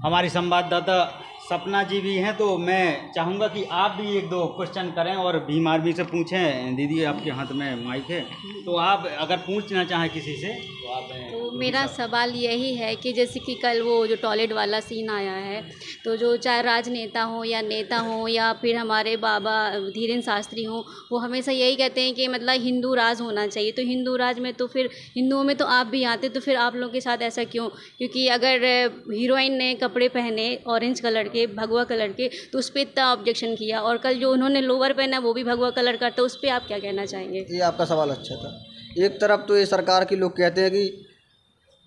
हमारी संवाददाता सपना जी भी हैं, तो मैं चाहूँगा कि आप भी एक दो क्वेश्चन करें और भीम आर्मी से पूछें। दीदी आपके हाथ में माइक है, तो आप अगर पूछना चाहें किसी से तो आप। तो मेरा सवाल यही है कि जैसे कि कल वो जो टॉयलेट वाला सीन आया है, तो जो चाहे राजनेता हो या नेता हो या फिर हमारे बाबा धीरेन्द्र शास्त्री हों, वो हमेशा यही कहते हैं कि मतलब हिंदू राज होना चाहिए। तो हिंदू राज में तो फिर हिंदुओं में तो आप भी आते, तो फिर आप लोगों के साथ ऐसा क्यों? क्योंकि अगर हीरोइन ने कपड़े पहने ऑरेंज कलर के, भगवा कलर के, तो उस पर इतना ऑब्जेक्शन किया, और कल जो उन्होंने लोअर पहना वो भी भगवा कलर का, तो उस पर आप क्या कहना चाहेंगे? ये आपका सवाल अच्छा था। एक तरफ तो ये सरकार के लोग कहते हैं कि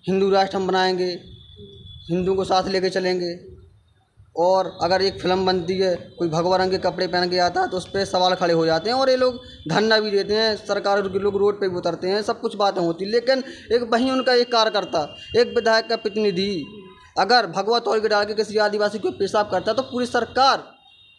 हिंदू राष्ट्र हम बनाएंगे, हिंदू को साथ लेके चलेंगे, और अगर एक फिल्म बनती है कोई भगवा रंग के कपड़े पहन के आता है तो उस पर सवाल खड़े हो जाते हैं, और ये लोग धरना भी देते हैं, सरकार के लोग रोड पे भी उतरते हैं, सब कुछ बातें होती। लेकिन एक वहीं उनका एक कार्यकर्ता, एक विधायक का प्रतिनिधि अगर भगवा तौल के डाल के किसी आदिवासी को पेशाब करता है तो पूरी सरकार,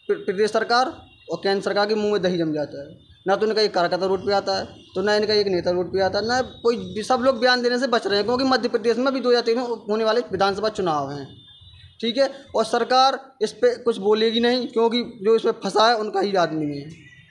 प्रदेश सरकार और केंद्र सरकार के मुँह में दही जम जाता है। ना तो इनका एक कार्यकर्ता रोड पे आता है, तो ना इनका एक नेता रोड पे आता है, ना कोई। सब लोग बयान देने से बच रहे हैं क्योंकि मध्य प्रदेश में भी 2023 में होने वाले विधानसभा चुनाव हैं, ठीक है। और सरकार इस पे कुछ बोलेगी नहीं क्योंकि जो इस पर फंसा है उनका ही आदमी है,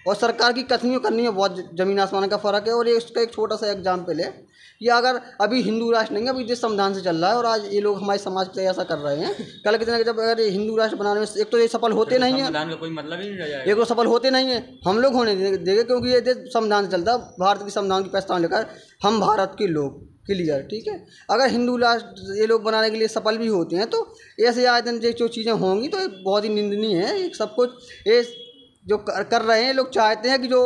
और सरकार की कथनी करनी है बहुत ज़मीन आसमान का फ़र्क है। और ये इसका एक छोटा सा एग्जाम्पल है कि अगर अभी हिंदू राष्ट्र नहीं है, अभी देश संविधान से चल रहा है, और आज ये लोग हमारे समाज के लिए ऐसा कर रहे हैं, कल के दिन जब अगर ये हिंदू राष्ट्र बनाने में एक तो ये सफल होते नहीं है, संविधान का कोई मतलब ही नहीं रह जाएगा, एक तो सफल होते नहीं है, हम लोग होने देंगे क्योंकि ये देश संविधान से चलता है, भारत की संविधान की प्रस्तावना लेकर हम भारत के लोग क्लियर, ठीक है। अगर हिंदू राष्ट्र ये लोग बनाने के लिए सफल भी होते हैं तो ऐसे आए दिन जो चीज़ें होंगी तो ये बहुत ही निंदनीय है। एक सब कुछ ये जो कर रहे हैं, लोग चाहते हैं कि जो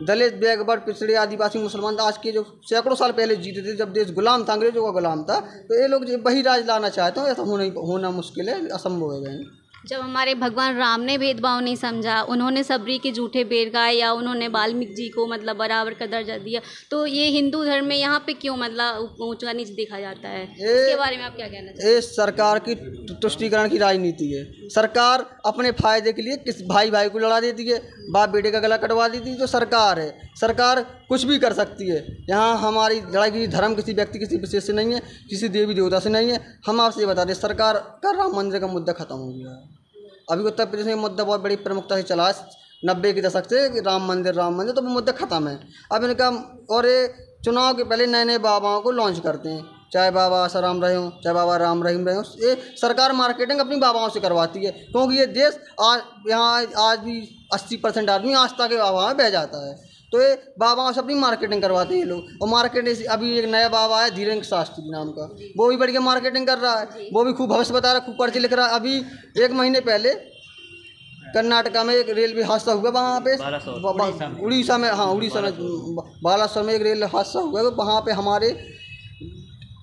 दलित, बैकवर्ड, पिछड़े, आदिवासी, मुसलमान आज के जो सैकड़ों साल पहले जीते थे जब देश गुलाम था, अंग्रेजों का गुलाम था, तो ये लोग वही राज लाना चाहते हैं। ऐसा होना मुश्किल है, असंभव है बहन। जब हमारे भगवान राम ने भेदभाव नहीं समझा, उन्होंने सबरी के झूठे बेर गाए, या उन्होंने वाल्मीकि जी को मतलब बराबर का दर्जा दिया, तो ये हिंदू धर्म में यहाँ पे क्यों मतलब ऊंचा नीच देखा जाता है? इसके बारे में आप क्या कहना चाहते हैं? ये सरकार की तुष्टीकरण की राजनीति है। सरकार अपने फायदे के लिए किस भाई भाई को लड़ा देती है, बाप बेटे का गला कटवा देती है। जो सरकार है, सरकार कुछ भी कर सकती है। यहाँ हमारी लड़ाई किसी धर्म, किसी व्यक्ति, किसी विशेष से नहीं है, किसी देवी देवता से नहीं है। हम आपसे ये बता दें, सरकार का राम मंदिर का मुद्दा खत्म हो गया है। अभी उत्तर प्रदेश में मुद्दा बहुत बड़ी प्रमुखता से चला है 90 के दशक से कि राम मंदिर, तो वो मुद्दा खत्म है। अब इनका, और ये चुनाव के पहले नए नए बाबाओं को लॉन्च करते हैं, चाहे बाबा आसाराम रहे हों, चाहे बाबा राम रहीम रहे हों। ये सरकार मार्केटिंग अपनी बाबाओं से करवाती है क्योंकि ये देश यहाँ आज भी 80% आदमी आस्था के बाबा में बह जाता है, तो ये बाबाओं से अपनी मार्केटिंग करवाते हैं ये लोग। और मार्केटिंग अभी एक नया बाबा है धीरेन्द्र शास्त्री नाम का, वो भी बढ़िया मार्केटिंग कर रहा है, वो भी खूब भविष्य बता रहा है, खूब पर्चे लिख रहा है। अभी 1 महीने पहले कर्नाटका में एक रेलवे हादसा हुआ, वहाँ पे उड़ीसा में, हाँ उड़ीसा में बालासोर में एक रेल हादसा हुआ, वहाँ पे हमारे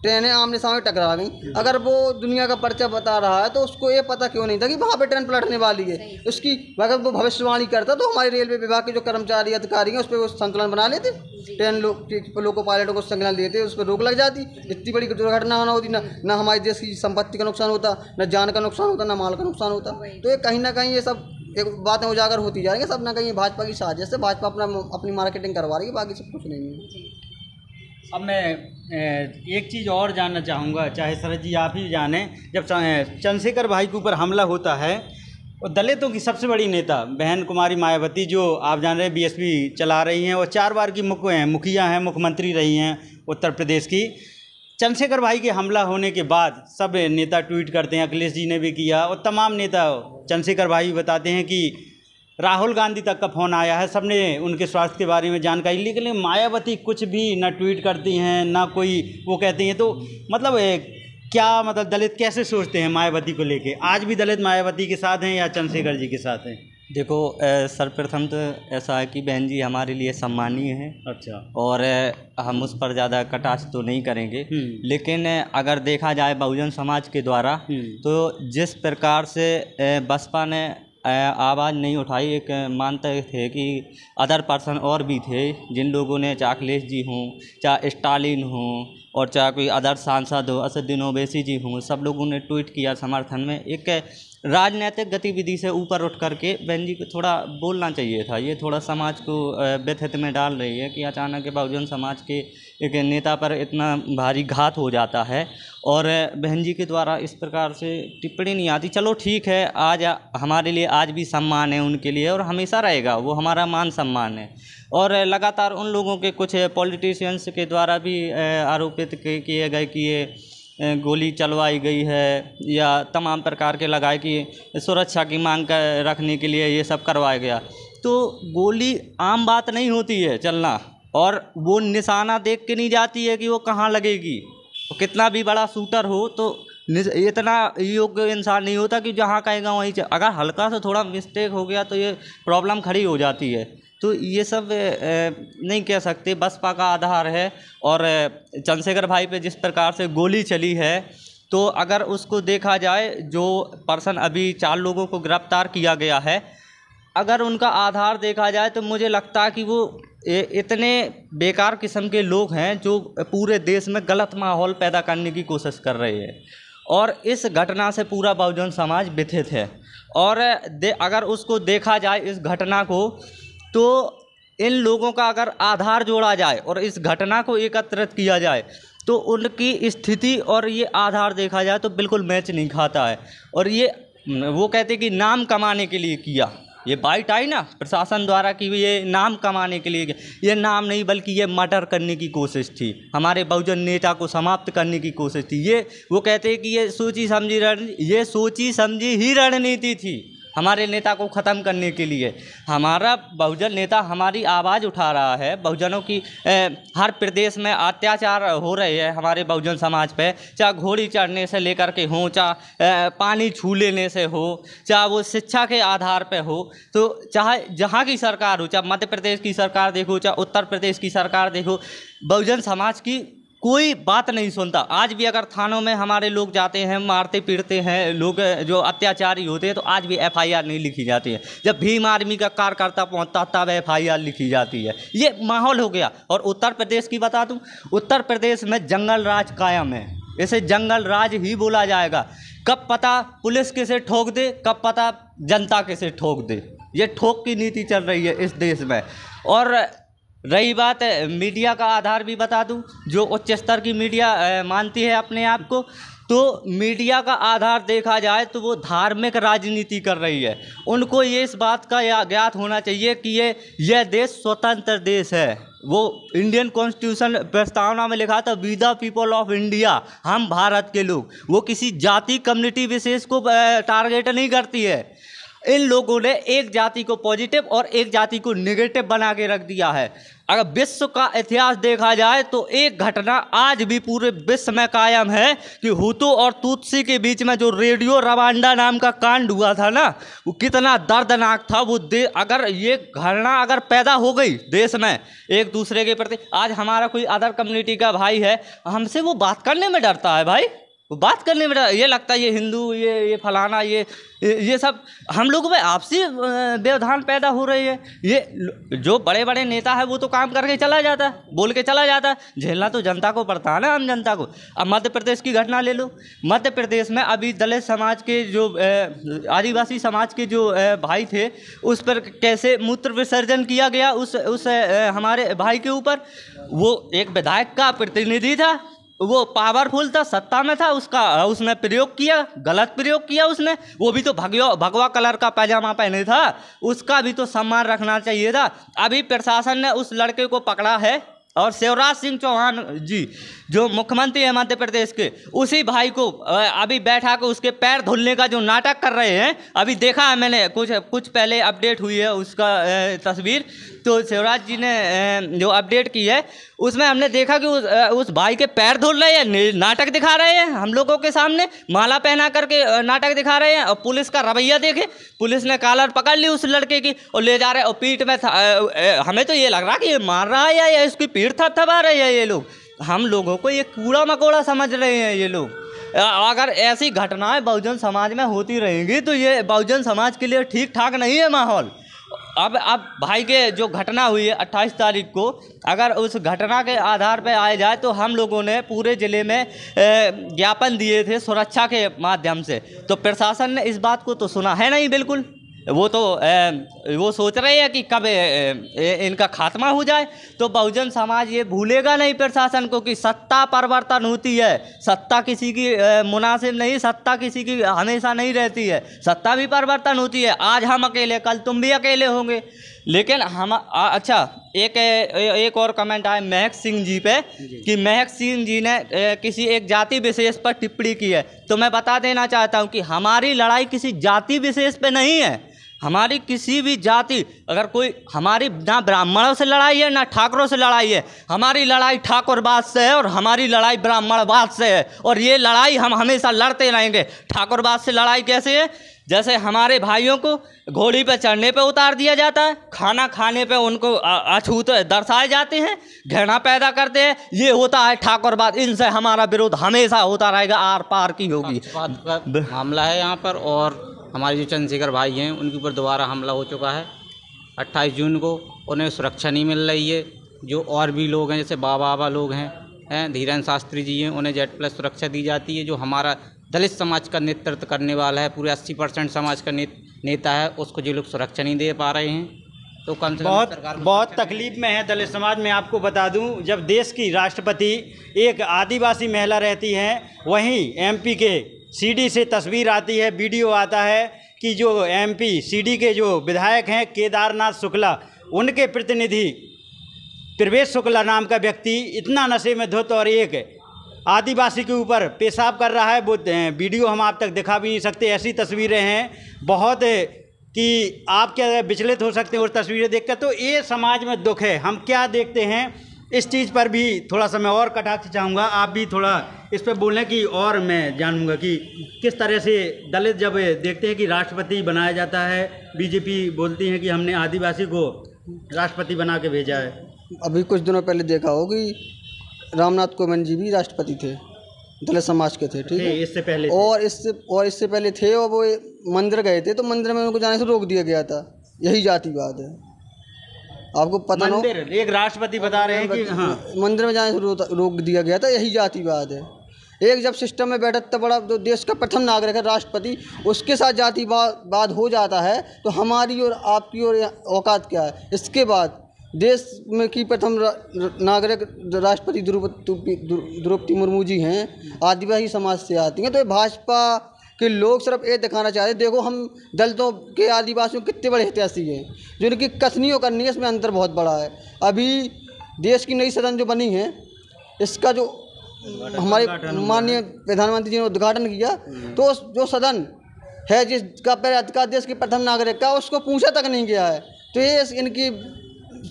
ट्रेनें आमने सामने टकरा गई। अगर वो दुनिया का पर्चा बता रहा है तो उसको ये पता क्यों नहीं था कि वहाँ पे ट्रेन पलटने वाली है। उसकी अगर वो भविष्यवाणी करता तो हमारे रेलवे विभाग के जो कर्मचारी अधिकारी हैं उस पर वो संकलन बना लेते, ट्रेन लोको पायलटों को संकलन देते, उस पर रोक लग जाती, इतनी बड़ी दुर्घटना ना होती, ना हमारे देश की संपत्ति का नुकसान होता, न जान का नुकसान होता, न माल का नुकसान होता। तो ये कहीं ना कहीं ये सब एक बातें उजागर होती जा रही है, सब ना कहीं भाजपा की साजिश से भाजपा अपनी मार्केटिंग करवा रही है, बाकी सब कुछ नहीं है। अब मैं एक चीज़ और जानना चाहूँगा, चाहे शरद जी आप ही जानें, जब चंद्रशेखर भाई के ऊपर हमला होता है और दलितों की सबसे बड़ी नेता बहन कुमारी मायावती, जो आप जान रहे हैं बीएसपी चला रही हैं और 4 बार की मुखिया हैं, मुख्यमंत्री रही हैं उत्तर प्रदेश की, चंद्रशेखर भाई के हमला होने के बाद सब नेता ट्वीट करते हैं, अखिलेश जी ने भी किया और तमाम नेता चंद्रशेखर भाई बताते हैं कि राहुल गांधी तक का फ़ोन आया है, सबने उनके स्वास्थ्य के बारे में जानकारी ली, लेकिन मायावती कुछ भी ना ट्वीट करती हैं ना कोई वो कहती हैं। तो मतलब क्या मतलब दलित कैसे सोचते हैं मायावती को लेके? आज भी दलित मायावती के साथ हैं या चंद्रशेखर जी के साथ हैं? देखो सर्वप्रथम तो ऐसा है कि बहन जी हमारे लिए सम्मानीय है। अच्छा। और हम उस पर ज़्यादा कटाक्ष तो नहीं करेंगे, लेकिन अगर देखा जाए बहुजन समाज के द्वारा तो जिस प्रकार से बसपा ने आवाज़ नहीं उठाई, एक मानते थे कि अदर पर्सन और भी थे जिन लोगों ने, चाहे अखिलेश जी हों, चाहे स्टालिन हों, और चाहे कोई अदर सांसद हो, असदुद्दीन ओवैसी जी हों, सब लोगों ने ट्वीट किया समर्थन में। एक राजनीतिक गतिविधि से ऊपर उठ करके बहन जी को थोड़ा बोलना चाहिए था। ये थोड़ा समाज को व्यथित में डाल रही है कि अचानक बहुजन समाज के एक नेता पर इतना भारी घात हो जाता है और बहन जी के द्वारा इस प्रकार से टिप्पणी नहीं आती। चलो ठीक है, आज हमारे लिए आज भी सम्मान है उनके लिए और हमेशा रहेगा, वो हमारा मान सम्मान है। और लगातार उन लोगों के कुछ पॉलिटिशियंस के द्वारा भी आरोपित किए गए कि ये गोली चलवाई गई है या तमाम प्रकार के लगाए कि सुरक्षा की मांग रखने के लिए ये सब करवाया गया। तो गोली आम बात नहीं होती है चलना, और वो निशाना देख के नहीं जाती है कि वो कहाँ लगेगी। कितना भी बड़ा शूटर हो तो इतना योग्य इंसान नहीं होता कि जहाँ कहेगा वहीं अगर हल्का सा थोड़ा मिस्टेक हो गया तो ये प्रॉब्लम खड़ी हो जाती है। तो ये सब नहीं कह सकते, बसपा का आधार है। और चंद्रशेखर भाई पे जिस प्रकार से गोली चली है, तो अगर उसको देखा जाए, जो पर्सन अभी 4 लोगों को गिरफ्तार किया गया है, अगर उनका आधार देखा जाए तो मुझे लगता है कि वो इतने बेकार किस्म के लोग हैं जो पूरे देश में गलत माहौल पैदा करने की कोशिश कर रहे हैं। और इस घटना से पूरा बहुजन समाज व्यथित है। और अगर उसको देखा जाए इस घटना को, तो इन लोगों का अगर आधार जोड़ा जाए और इस घटना को एकत्रित किया जाए तो उनकी स्थिति और ये आधार देखा जाए तो बिल्कुल मैच नहीं खाता है। और ये वो कहते कि नाम कमाने के लिए किया, ये बाइट आई ना प्रशासन द्वारा कि ये नाम कमाने के लिए, ये नाम नहीं बल्कि ये मर्डर करने की कोशिश थी, हमारे बहुजन नेता को समाप्त करने की कोशिश थी। ये वो कहते हैं कि ये सोची समझी ही रणनीति थी हमारे नेता को ख़त्म करने के लिए। हमारा बहुजन नेता हमारी आवाज़ उठा रहा है, बहुजनों की हर प्रदेश में अत्याचार हो रहे हैं हमारे बहुजन समाज पे, चाहे घोड़ी चढ़ने से लेकर के हो, चाहे पानी छू लेने से हो, चाहे वो शिक्षा के आधार पे हो, तो चाहे जहाँ की सरकार हो, चाहे मध्य प्रदेश की सरकार देखो, चाहे उत्तर प्रदेश की सरकार देखो, बहुजन समाज की कोई बात नहीं सुनता। आज भी अगर थानों में हमारे लोग जाते हैं, मारते पीटते हैं लोग जो अत्याचारी होते हैं, तो आज भी FIR नहीं लिखी जाती है। जब भीम आर्मी का कार्यकर्ता पहुंचता तब FIR लिखी जाती है। ये माहौल हो गया। और उत्तर प्रदेश की बता दूं, उत्तर प्रदेश में जंगल राज कायम है, इसे जंगल राज ही बोला जाएगा। कब पता पुलिस किसे ठोक दे, कब पता जनता किसे ठोक दे, ये ठोक की नीति चल रही है इस देश में। और रही बात मीडिया का आधार भी बता दूं, जो उच्च स्तर की मीडिया मानती है अपने आप को, तो मीडिया का आधार देखा जाए तो वो धार्मिक राजनीति कर रही है। उनको ये इस बात का ज्ञात होना चाहिए कि यह देश स्वतंत्र देश है। वो इंडियन कॉन्स्टिट्यूशन प्रस्तावना में लिखा था, we the people of India, हम भारत के लोग। वो किसी जाति कम्युनिटी विशेष को टारगेट नहीं करती है। इन लोगों ने एक जाति को पॉजिटिव और एक जाति को नेगेटिव बना के रख दिया है। अगर विश्व का इतिहास देखा जाए तो एक घटना आज भी पूरे विश्व में कायम है कि हुतू और तुत्सी के बीच में जो रेडियो रवांडा नाम का कांड हुआ था ना, वो कितना दर्दनाक था। वो अगर ये घटना अगर पैदा हो गई देश में एक दूसरे के प्रति, आज हमारा कोई अदर कम्युनिटी का भाई है, हमसे वो बात करने में डरता है भाई, वो बात करने में ये लगता है ये हिंदू, ये फलाना, ये सब हम लोगों में आपसी व्यवधान पैदा हो रही है। ये जो बड़े बड़े नेता है वो तो काम करके चला जाता है, बोल के चला जाता है, झेलना तो जनता को पड़ता है ना, आम जनता को। अब मध्य प्रदेश की घटना ले लो, मध्य प्रदेश में अभी दलित समाज के जो आदिवासी समाज के जो भाई थे, उस पर कैसे मूत्र विसर्जन किया गया उस हमारे भाई के ऊपर। वो एक विधायक का प्रतिनिधि था, वो पावरफुल था, सत्ता में था, उसने प्रयोग किया, गलत प्रयोग किया उसने। वो भी तो भगवा कलर का पैजामा पहने था, उसका भी तो सम्मान रखना चाहिए था। अभी प्रशासन ने उस लड़के को पकड़ा है और शिवराज सिंह चौहान जी जो मुख्यमंत्री है मध्य प्रदेश के, उसी भाई को अभी बैठा कर उसके पैर धुलने का जो नाटक कर रहे हैं, अभी देखा है मैंने, कुछ पहले अपडेट हुई है उसका तस्वीर, तो शिवराज जी ने जो अपडेट की है उसमें हमने देखा कि उस भाई के पैर धुल रहे हैं, नाटक दिखा रहे हैं हम लोगों के सामने, माला पहना करके नाटक दिखा रहे हैं। और पुलिस का रवैया देखे, पुलिस ने कॉलर पकड़ ली उस लड़के की और ले जा रहे, और पीठ में हमें तो ये लग रहा कि ये मार रहा है या इसकी पीठ थपथपा रहे हैं ये लोग। हम लोगों को ये कूड़ा मकोड़ा समझ रहे हैं ये लोग। अगर ऐसी घटनाएं बहुजन समाज में होती रहेंगी तो ये बहुजन समाज के लिए ठीक ठाक नहीं है माहौल। अब भाई के जो घटना हुई है 28 तारीख को, अगर उस घटना के आधार पर आए जाए तो हम लोगों ने पूरे ज़िले में ज्ञापन दिए थे सुरक्षा के माध्यम से, तो प्रशासन ने इस बात को तो सुना है नहीं बिल्कुल। वो तो वो सोच रहे हैं कि कब इनका खात्मा हो जाए। तो बहुजन समाज ये भूलेगा नहीं प्रशासन को कि सत्ता परिवर्तन होती है, सत्ता किसी की मुनासिब नहीं, सत्ता किसी की हमेशा नहीं रहती है, सत्ता भी परिवर्तन होती है। आज हम अकेले, कल तुम भी अकेले होंगे। लेकिन हम अच्छा, एक और कमेंट आया महक सिंह जी पे कि महक सिंह जी ने किसी एक जाति विशेष पर टिप्पणी की है। तो मैं बता देना चाहता हूं कि हमारी लड़ाई किसी जाति विशेष पे नहीं है। हमारी किसी भी जाति, अगर कोई, हमारी ना ब्राह्मणों से लड़ाई है ना ठाकुरों से लड़ाई है, हमारी लड़ाई ठाकुरवाद से है और हमारी लड़ाई ब्राह्मणवाद से है। और ये लड़ाई हम हमेशा लड़ते रहेंगे। ठाकुरवाद से लड़ाई कैसे है? जैसे हमारे भाइयों को घोड़ी पे चढ़ने पे उतार दिया जाता है, खाना खाने पे उनको अछूत दर्शाए जाते हैं, घृणा पैदा करते हैं, ये होता है ठाकुरवाद। इनसे हमारा विरोध हमेशा होता रहेगा, आर पार की होगी। मामला है यहाँ पर, और हमारे जो चंद्रशेखर भाई हैं उनके ऊपर दोबारा हमला हो चुका है 28 जून को। उन्हें सुरक्षा नहीं मिल रही है। जो और भी लोग हैं, जैसे बाबा लोग हैं, धीरेन्द्र शास्त्री जी हैं, उन्हें Z+ सुरक्षा दी जाती है। जो हमारा दलित समाज का नेतृत्व करने वाला है, पूरे 80% समाज का नेता है, उसको जो लोग सुरक्षा नहीं दे पा रहे हैं। तो कम से कम बहुत तकलीफ में है दलित समाज। मैं आपको बता दूं, जब देश की राष्ट्रपति एक आदिवासी महिला रहती हैं, वहीं MP के CD से तस्वीर आती है, वीडियो आता है कि जो MP CD के जो विधायक हैं केदारनाथ शुक्ला, उनके प्रतिनिधि प्रवेश शुक्ला नाम का व्यक्ति इतना नशे में धुत और एक आदिवासी के ऊपर पेशाब कर रहा है। वो वीडियो हम आप तक दिखा भी नहीं सकते, ऐसी तस्वीरें हैं बहुत कि आप क्या विचलित हो सकते हैं उस तस्वीरें देखकर। तो ये समाज में दुख है। हम क्या देखते हैं, इस चीज़ पर भी थोड़ा सा मैं और कटाक्ष चाहूँगा, आप भी थोड़ा इस पर बोलें कि और मैं जानूँगा कि किस तरह से दलित जब देखते हैं कि राष्ट्रपति बनाया जाता है, बीजेपी बोलती है कि हमने आदिवासी को राष्ट्रपति बना के भेजा है। अभी कुछ दिनों पहले देखा हो कि रामनाथ कोविंद जी भी राष्ट्रपति थे, दलित समाज के थे, ठीक है, इससे पहले और इससे पहले थे। और वो मंदिर गए थे तो मंदिर में उनको जाने से रोक दिया गया था। यही जातिवाद है, आपको पता ना। एक राष्ट्रपति बता रहे हैं कि हाँ, मंदिर में जाने से रोक दिया गया था, यही जातिवाद है। एक जब सिस्टम में बैठा इतना बड़ा तो देश का प्रथम नागरिक है राष्ट्रपति, उसके साथ जातिवाद हो जाता है तो हमारी और आपकी और औकात क्या है? इसके बाद देश में की प्रथम नागरिक राष्ट्रपति द्रौपदी मुर्मू जी हैं, आदिवासी समाज से आती हैं। तो भाजपा के लोग सिर्फ ये दिखाना चाहते हैं, देखो हम दलितों के, आदिवासियों के कितने बड़े हितैषी हैं, जो इनकी कसनियों करनी है, इसमें अंतर बहुत बड़ा है। अभी देश की नई सदन जो बनी है, इसका जो हमारे माननीय प्रधानमंत्री जी ने उद्घाटन किया, तो जो सदन है जिसका पहले अधिकार देश के प्रथम नागरिक का, उसको पूछा तक नहीं गया है। तो ये इनकी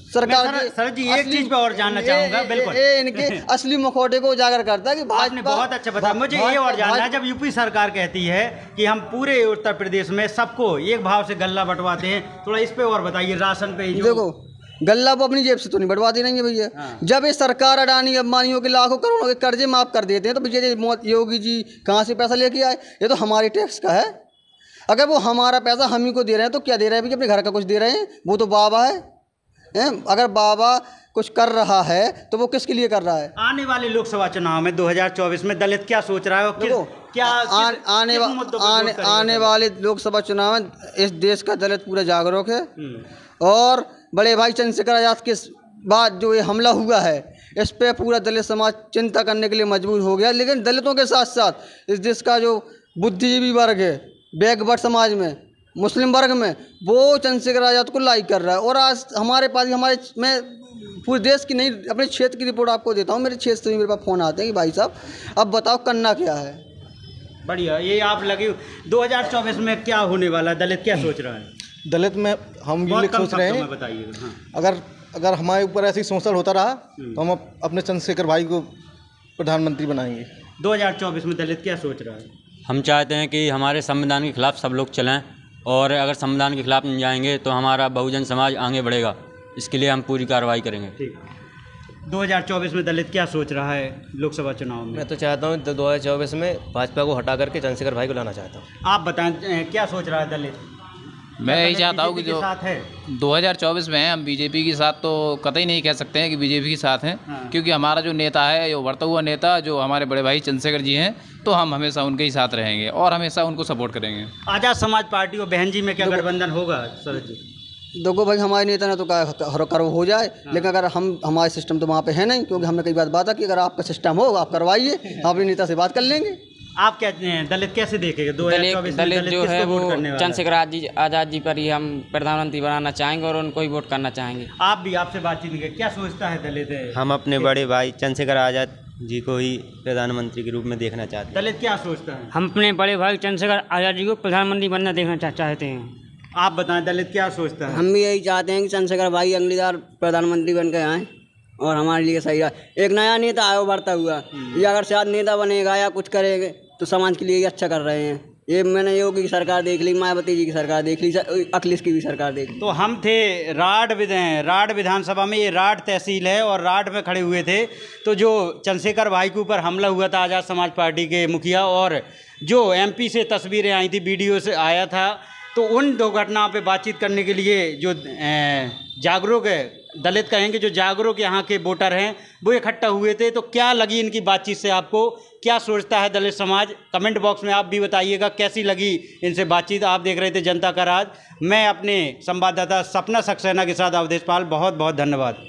सरकार की सर जी एक चीज पे और जानना चाहूंगा। बिल्कुल ये इनके असली मुखौटे को उजागर करता है कि आपने बहुत अच्छा बताया। मुझे ये और जानना है, जब यूपी सरकार कहती है कि हम पूरे उत्तर प्रदेश में सबको एक भाव से गल्ला बंटवाते हैं, थोड़ा इस पे और बताइए। राशन पे देखो, गल्ला वो अपनी जेब से तो नहीं बंटवाती नहीं है भैया। जब ये सरकार अडानी अंबानियों के लाखों करोड़ों के कर्जे माफ कर देते हैं तो भैया योगी जी कहाँ से पैसा लेके आए? ये तो हमारे टैक्स का है। अगर वो हमारा पैसा हम ही को दे रहे हैं तो क्या दे रहे हैं भैया? अपने घर का कुछ दे रहे हैं? वो तो बाबा है। अगर बाबा कुछ कर रहा है तो वो किसके लिए कर रहा है? आने वाले लोकसभा चुनाव में 2024 में दलित क्या सोच रहा है? क्या आने वाले लोकसभा चुनाव में इस देश का दलित पूरा जागरूक है। और बड़े भाई चंद्रशेखर आज़ाद के बाद जो ये हमला हुआ है, इस पे पूरा दलित समाज चिंता करने के लिए मजबूर हो गया। लेकिन दलितों के साथ साथ इस देश का जो बुद्धिजीवी वर्ग है, बैकवर्ड समाज में, मुस्लिम वर्ग में, वो चंद्रशेखर आज़ाद को लाइक कर रहा है। और आज हमारे पास मैं पूरे देश की नहीं, अपने क्षेत्र की रिपोर्ट आपको देता हूँ। मेरे क्षेत्र से मेरे पास फ़ोन आते हैं कि भाई साहब अब बताओ करना क्या है। बढ़िया, ये आप लगे 2024 में क्या होने वाला है? दलित क्या सोच रहा है? दलित में हम ये सोच रहे हैं, बताइएगा। हाँ। अगर हमारे ऊपर ऐसी शोषण होता रहा तो हम अपने चंद्रशेखर भाई को प्रधानमंत्री बनाएंगे। 2024 में दलित क्या सोच रहा है? हम चाहते हैं कि हमारे संविधान के खिलाफ सब लोग चलें, और अगर संविधान के खिलाफ नहीं जाएंगे तो हमारा बहुजन समाज आगे बढ़ेगा। इसके लिए हम पूरी कार्रवाई करेंगे। ठीक। 2024 में दलित क्या सोच रहा है लोकसभा चुनाव में? मैं तो चाहता हूँ 2024 में भाजपा को हटा करके चंद्रशेखर भाई को लाना चाहता हूँ। आप बताएं क्या सोच रहा है दलित? मैं यही चाहता हूँ कि जो 2024 में है, हम बीजेपी के साथ तो कतई नहीं कह सकते हैं कि बीजेपी के साथ हैं। हाँ। क्योंकि हमारा जो नेता है, ये उभरता हुआ नेता जो हमारे बड़े भाई चंद्रशेखर जी हैं, तो हम हमेशा उनके ही साथ रहेंगे और हमेशा उनको सपोर्ट करेंगे। आज़ाद समाज पार्टी और बहन जी में क्या गठबंधन होगा शरद जी? देखो भाई, हमारे नेता ने तो कहा कर हो जाए, लेकिन अगर हमारे सिस्टम तो वहाँ पे है नहीं, क्योंकि हमने कई बात की अगर आपका सिस्टम हो आप करवाइए, हम अपने नेता से बात कर लेंगे। आप क्या दलित कैसे देखेंगे 2024 में? दलित जो है वो करने वाला चंद्रशेखर आज़ाद जी पर ही हम प्रधानमंत्री बनाना चाहेंगे और उनको ही वोट करना चाहेंगे। आप भी, आपसे बातचीत नहीं, क्या सोचता है दलित? हम अपने बड़े भाई चंद्रशेखर आज़ाद जी को ही प्रधानमंत्री के रूप में देखना चाहते हैं। दलित क्या सोचता है? हम अपने बड़े भाई चंद्रशेखर आज़ाद जी को प्रधानमंत्री बनना देखना चाहते हैं। आप बताएं दलित क्या सोचता है? हम भी यही चाहते हैं कि चंद्रशेखर भाई अगली बार प्रधानमंत्री बन के आएँ और हमारे लिए सही है। एक नया नेता आया बढ़ता हुआ, ये अगर शायद नेता बनेगा या कुछ करेगा तो समाज के लिए ही अच्छा कर रहे हैं। ये मैंने योगी की सरकार देख ली, मायावती जी की सरकार देख ली, अखिलेश की भी सरकार देख ली। तो हम थे राड विधानसभा में, ये राड तहसील है और राड में खड़े हुए थे। तो जो चंद्रशेखर भाई के ऊपर हमला हुआ था आज़ाद समाज पार्टी के मुखिया, और जो MP से तस्वीरें आई थी, वीडियो से आया था, तो उन दो घटनाओं पे बातचीत करने के लिए जो जागरूक दलित कहेंगे, जो जागरूक यहाँ के वोटर हैं, वो इकट्ठा हुए थे। तो क्या लगी इनकी बातचीत से आपको? क्या सोचता है दलित समाज? कमेंट बॉक्स में आप भी बताइएगा कैसी लगी इनसे बातचीत। आप देख रहे थे जनता का राज। मैं अपने संवाददाता सपना सक्सेना के साथ अवधेश पाल, बहुत बहुत धन्यवाद।